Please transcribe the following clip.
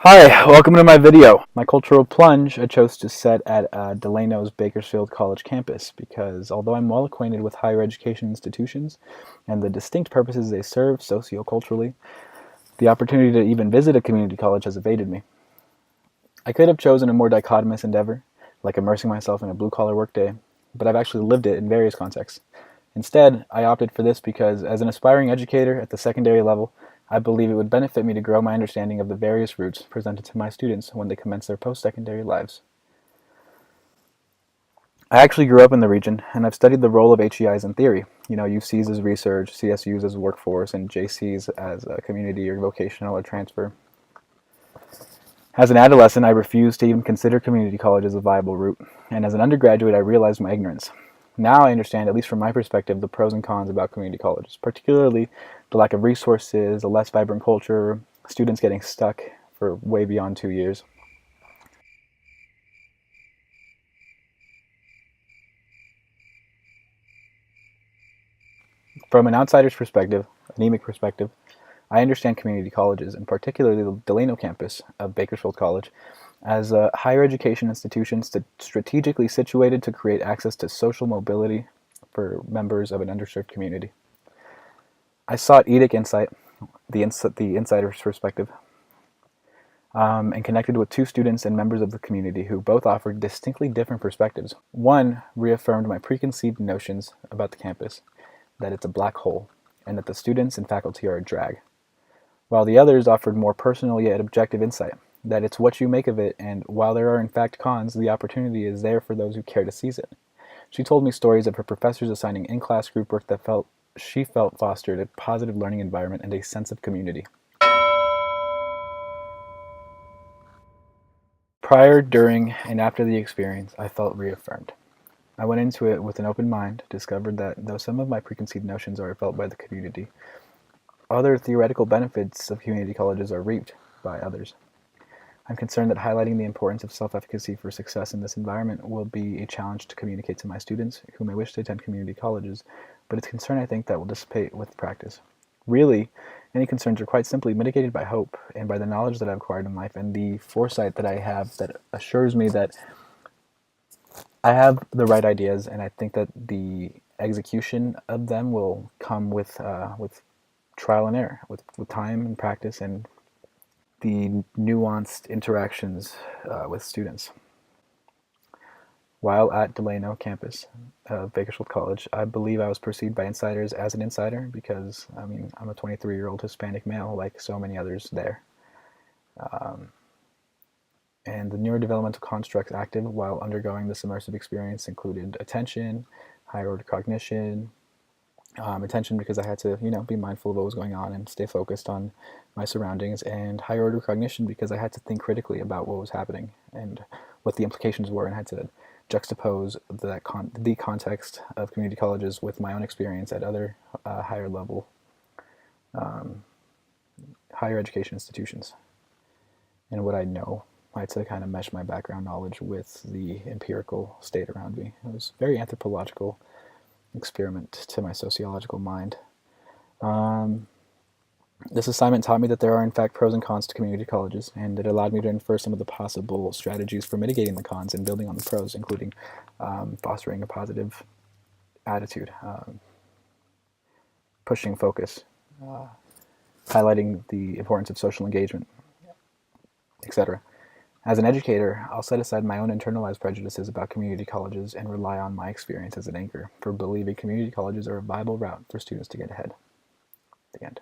Hi, welcome to my video. My cultural plunge I chose to set at Delano's Bakersfield College campus because although I'm well acquainted with higher education institutions and the distinct purposes they serve socioculturally, the opportunity to even visit a community college has evaded me. I could have chosen a more dichotomous endeavor, like immersing myself in a blue-collar workday, but I've actually lived it in various contexts. Instead, I opted for this because as an aspiring educator at the secondary level, I believe it would benefit me to grow my understanding of the various routes presented to my students when they commence their post-secondary lives. I actually grew up in the region, and I've studied the role of HEIs in theory. UCs as research, CSUs as workforce, and JCs as a community or vocational or transfer. As an adolescent, I refused to even consider community college as a viable route, and as an undergraduate, I realized my ignorance. Now I understand, at least from my perspective, the pros and cons about community colleges, particularly the lack of resources, a less vibrant culture, students getting stuck for way beyond 2 years. From an outsider's perspective, anemic perspective, I understand community colleges, and particularly the Delano campus of Bakersfield College, as a higher education institution strategically situated to create access to social mobility for members of an underserved community. I sought Edic insight, the insider's perspective, and connected with two students and members of the community who both offered distinctly different perspectives. One reaffirmed my preconceived notions about the campus, that it's a black hole, and that the students and faculty are a drag, while the others offered more personal yet objective insight, that it's what you make of it, and while there are in fact cons, the opportunity is there for those who care to seize it. She told me stories of her professors assigning in-class group work that she felt fostered a positive learning environment and a sense of community. Prior, during, and after the experience, I felt reaffirmed. I went into it with an open mind, discovered that though some of my preconceived notions are felt by the community, other theoretical benefits of community colleges are reaped by others. I'm concerned that highlighting the importance of self-efficacy for success in this environment will be a challenge to communicate to my students who may wish to attend community colleges, but it's a concern I think that will dissipate with practice. Really, any concerns are quite simply mitigated by hope and by the knowledge that I've acquired in life and the foresight that I have that assures me that I have the right ideas, and I think that the execution of them will come with trial and error, with time and practice and the nuanced interactions with students. While at Delano campus of Bakersfield College, I believe I was perceived by insiders as an insider because, I'm a 23-year-old Hispanic male like so many others there. And the neurodevelopmental constructs active while undergoing this immersive experience included attention, higher order cognition, attention because I had to, be mindful of what was going on and stay focused on my surroundings, and higher order cognition because I had to think critically about what was happening and what the implications were, and had to juxtapose the context of community colleges with my own experience at other higher level higher education institutions and what I know. I had to kind of mesh my background knowledge with the empirical state around me. It was a very anthropological experiment to my sociological mind. This assignment taught me that there are in fact pros and cons to community colleges, and it allowed me to infer some of the possible strategies for mitigating the cons and building on the pros, including fostering a positive attitude, pushing focus, highlighting the importance of social engagement, etc. As an educator, I'll set aside my own internalized prejudices about community colleges and rely on my experience as an anchor for believing community colleges are a viable route for students to get ahead. The end.